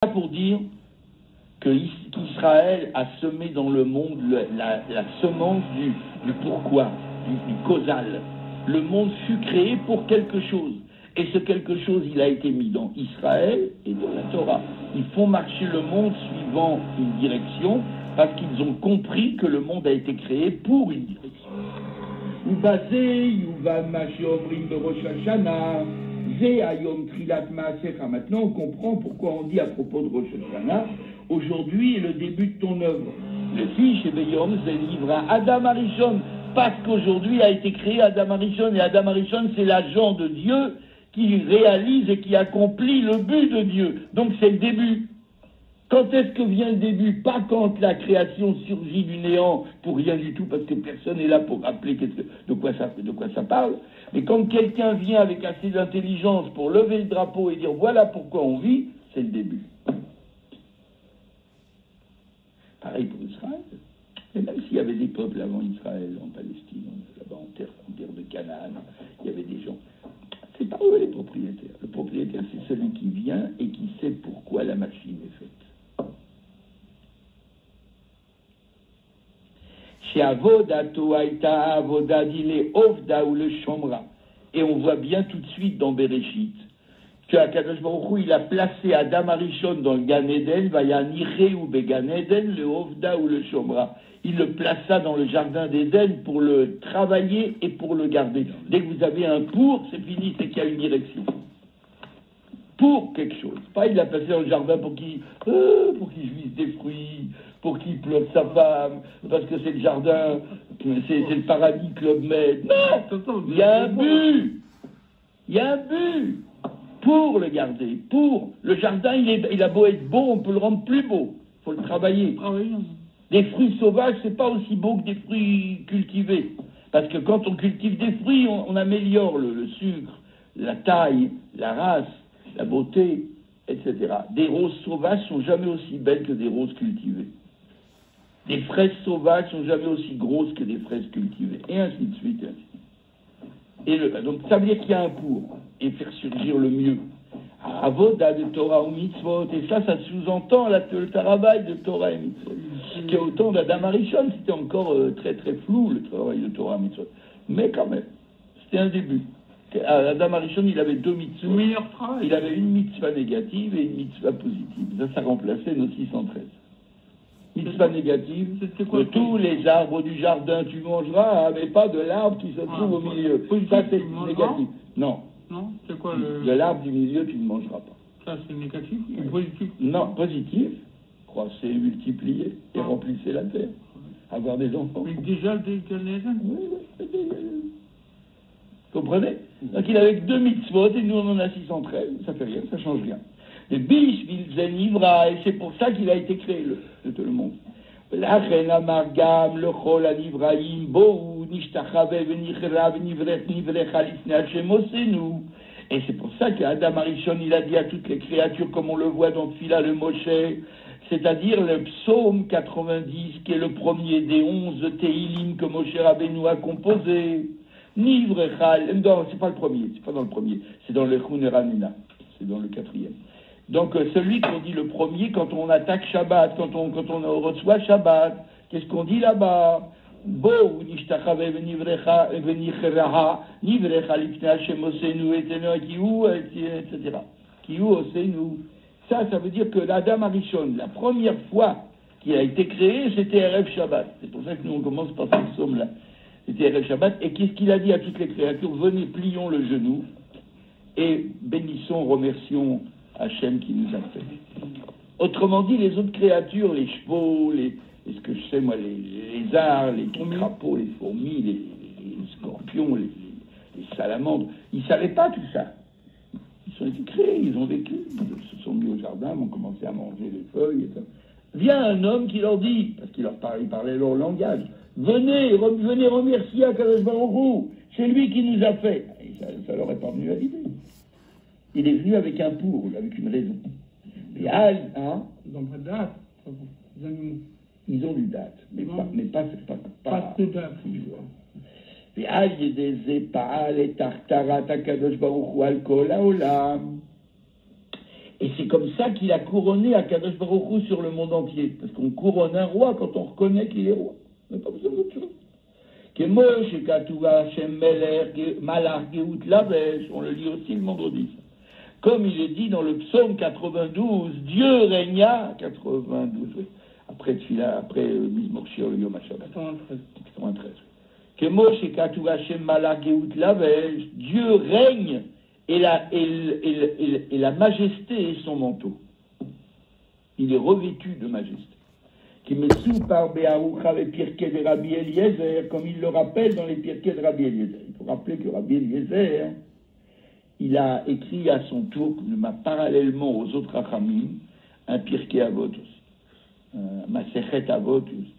Pour dire qu'Israël a semé dans le monde la semence du pourquoi, du causal. Le monde fut créé pour quelque chose. Et ce quelque chose, il a été mis dans Israël et dans la Torah. Ils font marcher le monde suivant une direction parce qu'ils ont compris que le monde a été créé pour une direction. Maintenant, on comprend pourquoi on dit à propos de Rosh Hashanah, aujourd'hui est le début de ton œuvre. Le fils chez Beyom, c'est livre à Adam Arishon, parce qu'aujourd'hui a été créé Adam Arishon, et Adam Arishon, c'est l'agent de Dieu qui réalise et qui accomplit le but de Dieu. Donc c'est le début. Quand est-ce que vient le début? Pas quand la création surgit du néant pour rien du tout, parce que personne n'est là pour rappeler de quoi ça parle. Mais quand quelqu'un vient avec assez d'intelligence pour lever le drapeau et dire voilà pourquoi on vit, c'est le début. Pareil pour Israël. Et même s'il y avait des peuples avant Israël, en Palestine, là-bas en terre de Canaan, il y avait des gens. C'est pas eux les propriétaires. Le propriétaire, c'est celui qui vient et qui sait pourquoi la machine est faite. Chez Avodato Aïta Avoda dile Ovda ou le Shomra. Et on voit bien tout de suite dans Bereshit que Akadosh Baruch Hu, il a placé Adam Arishon dans le Gan Eden, Vayanire ou Began Eden, le Ovda ou le Shomra. Il le plaça dans le jardin d'Éden pour le travailler et pour le garder. Dès que vous avez un pour, c'est fini, c'est qu'il y a une direction. Pour quelque chose. Pas il l'a placé dans le jardin pour qu'il jouisse des fruits, pour qu'il pleuve sa femme, parce que c'est le jardin, c'est le paradis Club Med. Non, il y a un but. Il y a un but pour le garder. Pour le jardin, il a beau être beau, on peut le rendre plus beau. Il faut le travailler. Ah oui. Des fruits sauvages, c'est pas aussi beau que des fruits cultivés. Parce que quand on cultive des fruits, on améliore le sucre, la taille, la race, la beauté, etc. Des roses sauvages sont jamais aussi belles que des roses cultivées. Des fraises sauvages sont jamais aussi grosses que des fraises cultivées. Et ainsi de suite. Donc ça veut dire qu'il y a un pour. Et faire surgir le mieux. Avoda de Torah ou mitzvot. Et ça sous-entend le travail de Torah et mitzvot. Qui au temps d'Adam Arishon, c'était encore très très flou le travail de Torah et mitzvot. Mais quand même, c'était un début. Adam Arishon, il avait deux mitzvot. Il avait une mitzvah négative et une mitzvah positive. Ça remplaçait nos 613. Mitzvah négative, de tous les arbres du jardin tu mangeras, mais pas de l'arbre qui se trouve au milieu. Ça c'est négatif. Non. Non, c'est quoi de l'arbre du milieu tu ne mangeras pas. Ça c'est négatif ou positif? Non, positif. Croissez, multipliez et remplissez la terre. Avoir des enfants. Mais déjà le Oui. Comprenez? Donc il avait que deux mitzvot et nous on en a 613, ça fait rien, ça change rien. Le biche, Vilzen, Ivra, et c'est pour ça qu'il a été créé, le monde. La reine amargam, le chol al Ibrahim, Bohu, Nishtachave, Venichra, Venivret, Nivrecha, Lifne Hashem, Osenu. Et c'est pour ça qu'Adam Arishon, il a dit à toutes les créatures, comme on le voit dans Tfila le Moshe, c'est-à-dire le psaume 90, qui est le premier des 11 Teilim que Moshe Rabbeinu a composé. Nivrecha, non, c'est pas le premier, c'est pas dans le premier, c'est dans le Chuneranina, c'est dans le quatrième. Donc celui qu'on dit le premier quand on attaque Shabbat, quand on reçoit Shabbat, qu'est-ce qu'on dit là-bas? Bo nishtachave venivrecha venicheraha nivrecha lifnei Hashem osenu etenu kiou etc. Kiou osenu. Ça veut dire que l'Adam Arishon, la première fois qu'il a été créé, c'était Erev Shabbat. C'est pour ça que nous on commence par ce psaume-là. C'était Erev Shabbat. Et qu'est-ce qu'il a dit à toutes les créatures? Venez, plions le genou et bénissons, remercions Hachem qui nous a fait. Autrement dit, les autres créatures, les chevaux, ce que je sais moi, les lézards, les crapauds, les fourmis, les scorpions, les salamandres, ils ne savaient pas tout ça. Ils ont été créés, ils ont vécu, ils se sont mis au jardin, ils ont commencé à manger les feuilles et ça. Vient un homme qui leur dit, parce qu'il parlait leur langage, venez remercier Akadosh Baruch Hu, c'est lui qui nous a fait. Et ça leur est pas venu à l'idée. Il est venu avec un pour, avec une raison. Et hein? Ils ont pas de date, les animaux. Ils ont du date, mais pas de date. Et al yedeze pa'al et tartarat akadosh baruch hu al kol haolam. Et c'est comme ça qu'il a couronné Akadosh Baruch Hu sur le monde entier. Parce qu'on couronne un roi quand on reconnaît qu'il est roi. On n'a pas besoin d'autre chose. On le lit aussi le vendredi. Comme il est dit dans le psaume 92, Dieu régna, 92, oui, après Mizmor Shir, le Yom HaShabbat. 93. Dieu règne et la majesté est son manteau. Il est revêtu de majesté. Qui me sous par Béaroucha et Pirkei de Rabbi Eliezer, comme il le rappelle dans les Pirkei de Rabbi Eliezer. Il faut rappeler que Rabbi Eliezer, il a écrit à son tour, parallèlement aux autres Rachamim, un Pirkei Avot aussi, un Masechet Avot aussi.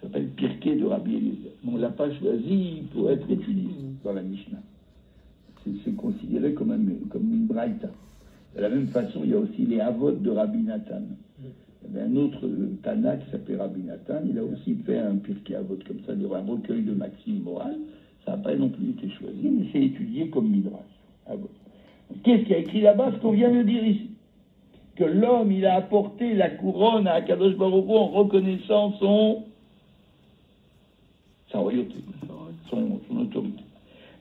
Ça s'appelle Pirkei de Rabbi Eliezer. On ne l'a pas choisi pour être étudié dans la Mishnah. C'est considéré comme une braïta. De la même façon, il y a aussi les Avot de Rabbi Nathan. Il y avait un autre Tana qui s'appelait Rabbi Nathan, il a aussi fait un Pirkei Avot comme ça, un recueil de maximes morales. Ça n'a pas non plus été choisi, mais c'est étudié comme Midrash. Avot. Qu'est-ce qu'il y a écrit là-bas? Ce qu'on vient de dire ici. Que l'homme, il a apporté la couronne à Akadosh Baruch Hu en reconnaissant sa royauté, son autorité.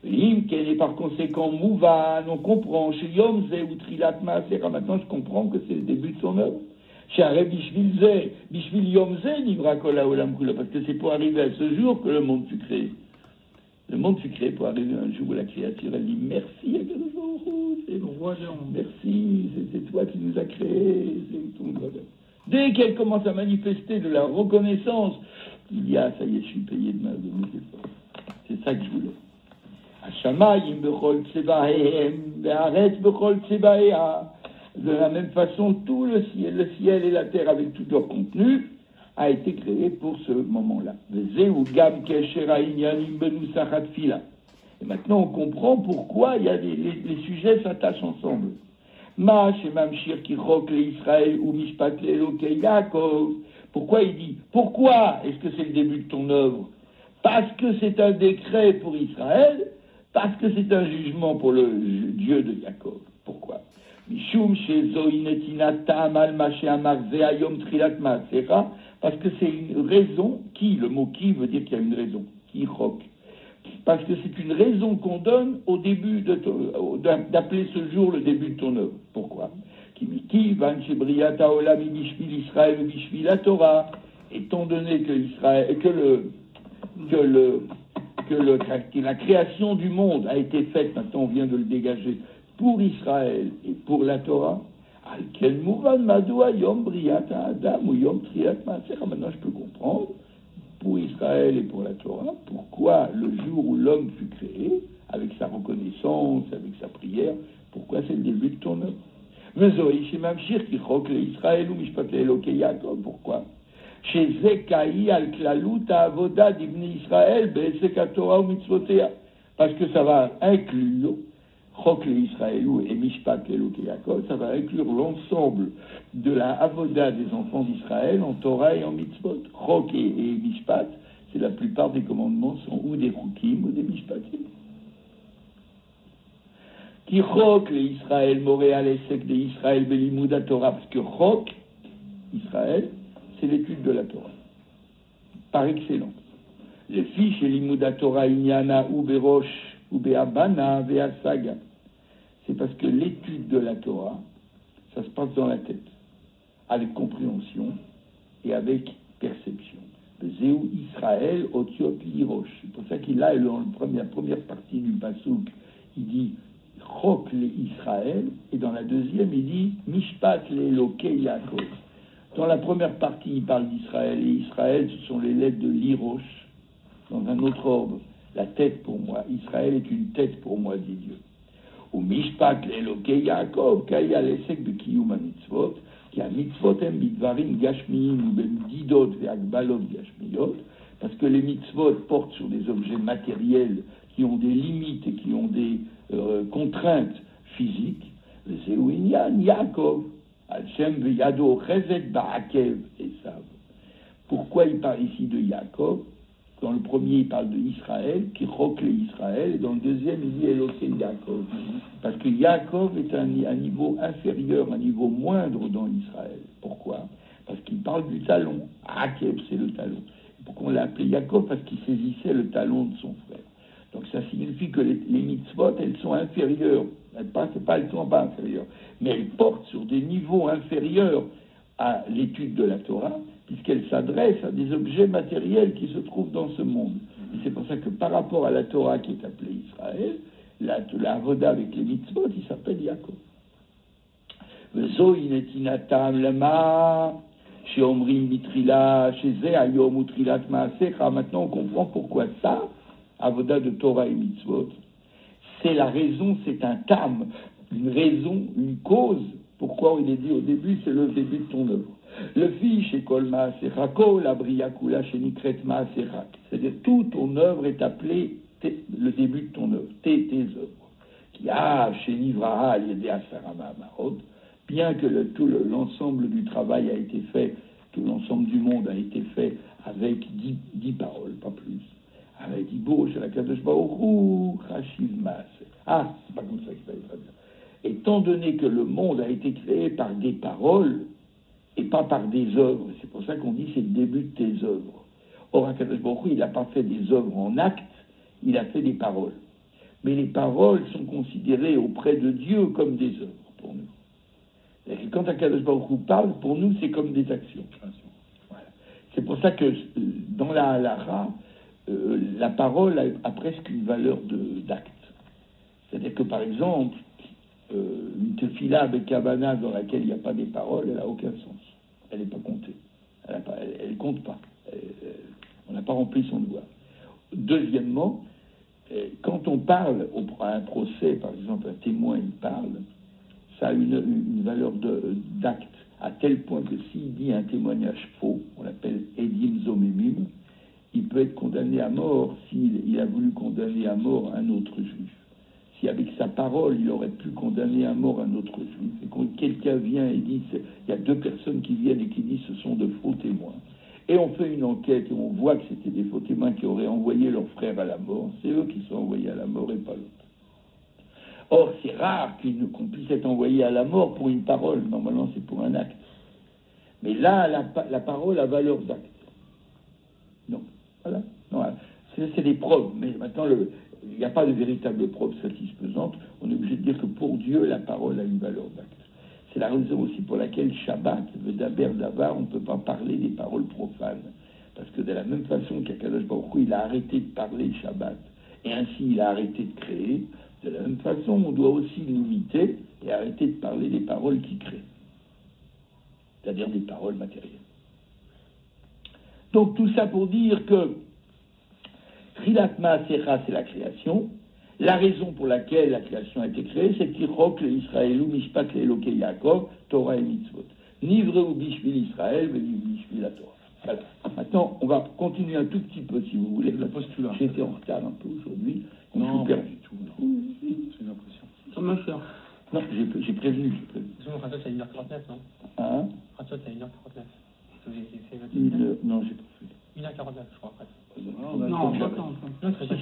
Et par conséquent, Mouvan, on comprend, chez Yom Zeh ou Trilat Maaser, maintenant je comprends que c'est le début de son œuvre. Chez Aré Bishvil Zeh, Bishvil Yom Zeh, Nivra Kol Haolam Kula, parce que c'est pour arriver à ce jour que le monde fut créé. Le monde fut créé pour arriver à un jour où la créature, elle dit merci à Kadosh Baruch Hu, c'est le roi Léon. Merci, c'est toi qui nous as créés, c'est ton droit. Dès qu'elle commence à manifester de la reconnaissance, il y a, ça y est, je suis payé de mes efforts. C'est ça que je voulais. Hashamayim bechol tsebahem, ve'aretz bechol tsebaheha. De la même façon, tout le ciel et la terre avec tout leur contenu a été créé pour ce moment-là. Et maintenant, on comprend pourquoi il y a les sujets s'attachent ensemble. Ma shemam shir ki chok le Israël ou mishpat le Elokei Yaakov. Pourquoi il dit? Pourquoi est-ce que c'est le début de ton œuvre? Parce que c'est un décret pour Israël, parce que c'est un jugement pour le Dieu de Yaakov. Pourquoi? Parce que c'est une raison, le mot qui veut dire qu'il y a une raison, qui rock. Parce que c'est une raison qu'on donne au début d'appeler ce jour le début de ton œuvre. Pourquoi? Étant donné que la création du monde a été faite, maintenant on vient de le dégager, pour Israël et pour la Torah, maintenant je peux comprendre, pour Israël et pour la Torah, pourquoi le jour où l'homme fut créé, avec sa reconnaissance, avec sa prière, pourquoi c'est le début de ton œuvre. Pourquoi? Chez Zekaï al-Klalut avoda d'Ibn Israël, Torah ou mitzvotea. Parce que ça va inclure Chok le Israël et Mishpat le Yaakov, ça va inclure l'ensemble de la avoda des enfants d'Israël en Torah et en mitzvot. Chok et Mishpat, c'est la plupart des commandements sont ou des Chokim ou des Mishpatim. Qui Chok le Israël, Moréal et Sek de Israël, Belimouda Torah, parce que Chok, Israël, c'est l'étude de la Torah, par excellence. Les fiches et l'imouda Torah inyana ou berosh ou be'abana ve'asaga. C'est parce que l'étude de la Torah, ça se passe dans la tête, avec compréhension et avec perception. Zéu Israël otiot lirosh. C'est pour ça qu'il a la première partie du pasouk, il dit Chok le Israël, et dans la deuxième, il dit Mishpat le Elokei Yaakov. Dans la première partie, il parle d'Israël, et Israël, ce sont les lettres de l'Irosh, dans un autre ordre, la tête pour moi. Israël est une tête pour moi, dit Dieu. Ou Mishpat l'Elokei Yaakov, Kaya l'Esek de Kiyum HaMitzvot, qui a mitzvot em bidvarim gashmiyim ou ben didot ve'agbalot gashmiyot, parce que les mitzvot portent sur des objets matériels qui ont des limites et qui ont des contraintes physiques. C'est Ouinyan Yaakov. Pourquoi il parle ici de Yaakov? Dans le premier, il parle de Israël, qui rocle Israël, et dans le deuxième, il dit Eloké Yaakov. Parce que Yaakov est un niveau inférieur, un niveau moindre dans Israël. Pourquoi? Parce qu'il parle du talon. Akeb, c'est le talon. Pourquoi on l'a appelé Yaakov? Parce qu'il saisissait le talon de son frère. Donc ça signifie que les mitzvot, elles sont inférieures. Elles sont pas inférieures. Mais elles portent sur des niveaux inférieurs à l'étude de la Torah, puisqu'elle s'adresse à des objets matériels qui se trouvent dans ce monde. Et c'est pour ça que par rapport à la Torah qui est appelée Israël, la avoda avec les mitzvot, il s'appelle Yaakov. Maintenant on comprend pourquoi ça, avoda de Torah et mitzvot, c'est la raison, c'est un tam, une raison, une cause. Pourquoi il est dit au début, c'est le début de ton œuvre. Le fiche et kol maaserako, la briakula shenikret maaserak. C'est-à-dire, toute ton œuvre est appelée le début de ton œuvre, tes œuvres. Qui a chez Nivraha al-yedé asarama amarot, bien que l'ensemble du travail a été fait, tout l'ensemble du monde a été fait avec 10 paroles, pas plus. Avec Ibo, chez la Kadosh Baruch Hu, Chashiv Maase. Ah, c'est pas comme ça qu'il fallait traduire. Étant donné que le monde a été créé par des paroles et pas par des œuvres, c'est pour ça qu'on dit c'est le début de tes œuvres. Or, Akadosh Baruch Hu, il n'a pas fait des œuvres en actes, il a fait des paroles. Mais les paroles sont considérées auprès de Dieu comme des œuvres pour nous. Et quand Akadosh Baruch Hu parle, pour nous, c'est comme des actions. Voilà. C'est pour ça que dans la halakha, la parole a presque une valeur d'acte. C'est-à-dire que, par exemple, une tefila avec kavana dans laquelle il n'y a pas des paroles, elle n'a aucun sens. Elle n'est pas comptée. Elle compte pas. On n'a pas rempli son devoir. Deuxièmement, quand on parle à un procès, par exemple, un témoin, il parle, ça a une valeur d'acte, à tel point que s'il dit un témoignage faux, on l'appelle edim zomemim, il peut être condamné à mort s'il a voulu condamner à mort un autre juif. Si avec sa parole, il aurait pu condamner à mort un autre juif, et quand quelqu'un vient et dit, il y a 2 personnes qui viennent et qui disent ce sont de faux témoins, et on fait une enquête et on voit que c'était des faux témoins qui auraient envoyé leur frère à la mort, c'est eux qui sont envoyés à la mort et pas l'autre. Or, c'est rare qu'on puisse être envoyé à la mort pour une parole, normalement c'est pour un acte. Mais là, la parole a valeur d'acte. Donc, voilà. Non, c'est des preuves, mais maintenant, il n'y a pas de véritable preuve satisfaisante. On est obligé de dire que pour Dieu, la parole a une valeur d'acte. C'est la raison aussi pour laquelle Shabbat, le Daber Davar, on ne peut pas parler des paroles profanes. Parce que de la même façon qu'Akadosh Baruch Hu, il a arrêté de parler Shabbat, et ainsi il a arrêté de créer, de la même façon, on doit aussi limiter et arrêter de parler des paroles qui créent. C'est-à-dire des paroles matérielles. Donc tout ça pour dire que Trilat Maasecha, c'est la création. La raison pour laquelle la création a été créée, c'est qu'il rocle Israël ou Mishpat Eloke Yaakov, Torah et Mitzvot. Nivre ou Bishvil Israël, mais Bishvil la Torah. Voilà. Maintenant, on va continuer un tout petit peu, si vous voulez. J'étais en retard un peu aujourd'hui. Non, pas du tout. J'ai l'impression. Ça m'a fait. Non, j'ai prévenu. Sinon, Ratot, c'est à 1h49, non? Hein? Ratot, c'est à 1h49. Non, j'ai pas fait. 1h49, je crois, après. Non, pas tant.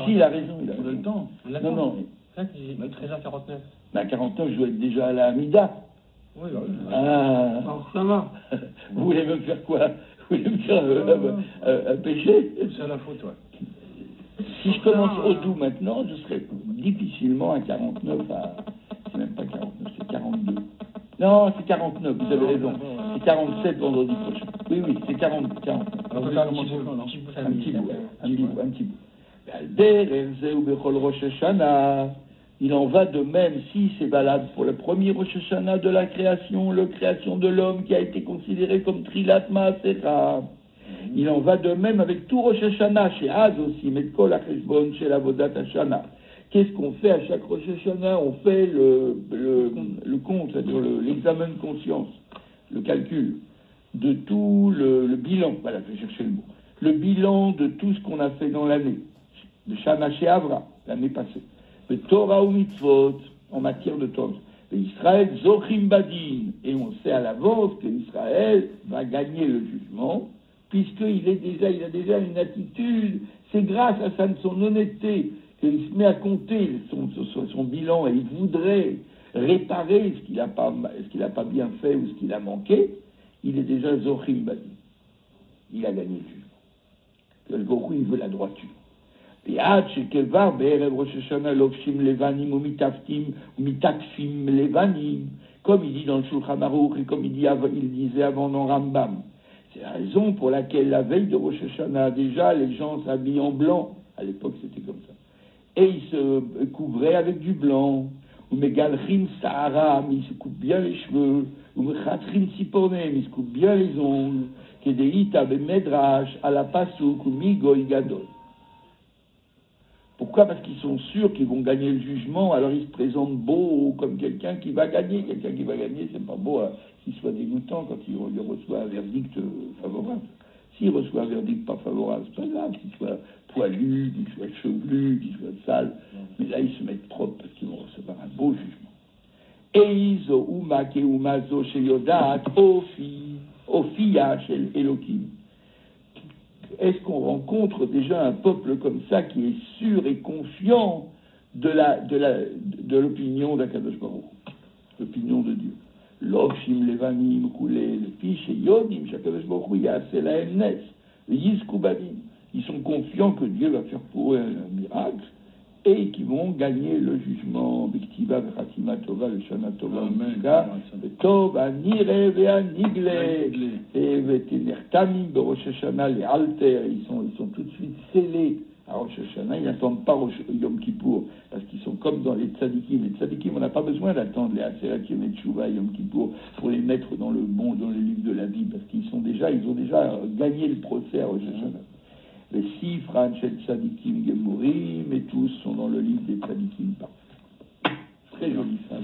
Si, il a raison. Il a le temps. Non. C'est vrai que j'ai 13h49. Mais à 49, je dois être déjà à la Hamida. Oui, Ah. Alors, ça va. Vous voulez me faire quoi? Vous voulez me faire un péché? C'est à la faute, toi. Si je commence au doux maintenant, je serai difficilement à 49 c'est même pas 49, c'est 42. Non, c'est 49, vous avez raison. C'est 47 vendredi prochain. Oui, c'est 49. On peut faire un petit bout. Un petit bout. Il en va de même, si c'est valable pour le premier Rosh Hashanah de la création de l'homme qui a été considéré comme Trilat Maasecha. Il en va de même avec tout Rosh Hashanah, chez Az aussi, Metkol HaCheshbon, chez l'Avodat Hashanah. Qu'est-ce qu'on fait à chaque Rosh Hashanah? On fait le compte, c'est-à-dire l'examen de conscience, le calcul de tout le bilan. Voilà, je vais chercher le mot. Le bilan de tout ce qu'on a fait dans l'année. De Shana She'avra, l'année passée. De Torah ou Mitzvot, en matière de Torah. Israël Zochim Badin. Et on sait à l'avance que Israël va gagner le jugement, puisqu'il a déjà une attitude, C'est grâce à son honnêteté qu'il se met à compter son bilan et il voudrait réparer ce qu'il n'a pas bien fait ou ce qu'il a manqué. Il est déjà Zochim Badi. Il a gagné le jugement. Le Gorou, il veut la droiture. Comme il dit dans le Shulchan Aruch et comme il disait avant dans Rambam. C'est la raison pour laquelle la veille de Rosh Hashanah, déjà, les gens s'habillent en blanc. À l'époque, c'était comme ça. Et ils se couvraient avec du blanc. Ou megalchim sa'aram, ils se coupent bien les cheveux. Ou mechatrim siponem, ils se coupent bien les ongles. Kedeita bemedrash, à la pasouk, ou migoy gadol. Pourquoi? Parce qu'ils sont sûrs qu'ils vont gagner le jugement, alors ils se présentent beaux comme quelqu'un qui va gagner. Quelqu'un qui va gagner, c'est pas beau qu'il soit dégoûtant quand il reçoit un verdict favorable. S'il reçoit un verdict pas favorable, c'est pas grave, qu'il soit poilu, qu'il soit chevelu, qu'il soit sale. Mais là, ils se mettent propres parce qu'ils vont recevoir un beau jugement. Eizo uma ke umazo sheyodat ofiya shel Elokim. Est-ce qu'on rencontre déjà un peuple comme ça qui est sûr et confiant de l'opinion d'Akadosh Baruch, l'opinion de Dieu? L'Ofshim Levanim Koulé, le Piche Yodim, Shakadosh Baruch Yaseh Lahem Nes, le Yizkubadim. Ils sont confiants que Dieu va faire pour eux un miracle et qu'ils vont gagner le jugement. Biktiva Vechatima Tova, le Shana Tova, le Tov, Anire Veanigle, et Vetenertamim, Berosh Hashanah, les Alter, ils sont tout de suite scellés à Rosh Hashanah, ils n'attendent pas Yom Kippour, parce qu'ils sont comme dans les tzadikim. Les tzadikim, on n'a pas besoin d'attendre les Aseret Yom Teshuvah, Yom Kippour, pour les mettre dans le livre de la vie, parce qu'ils ont déjà gagné le procès à Rosh Hashanah. Les Sifran, Shel Tzadikim, Gemurim, et tous sont dans le livre des tzadikim. Très joli ça.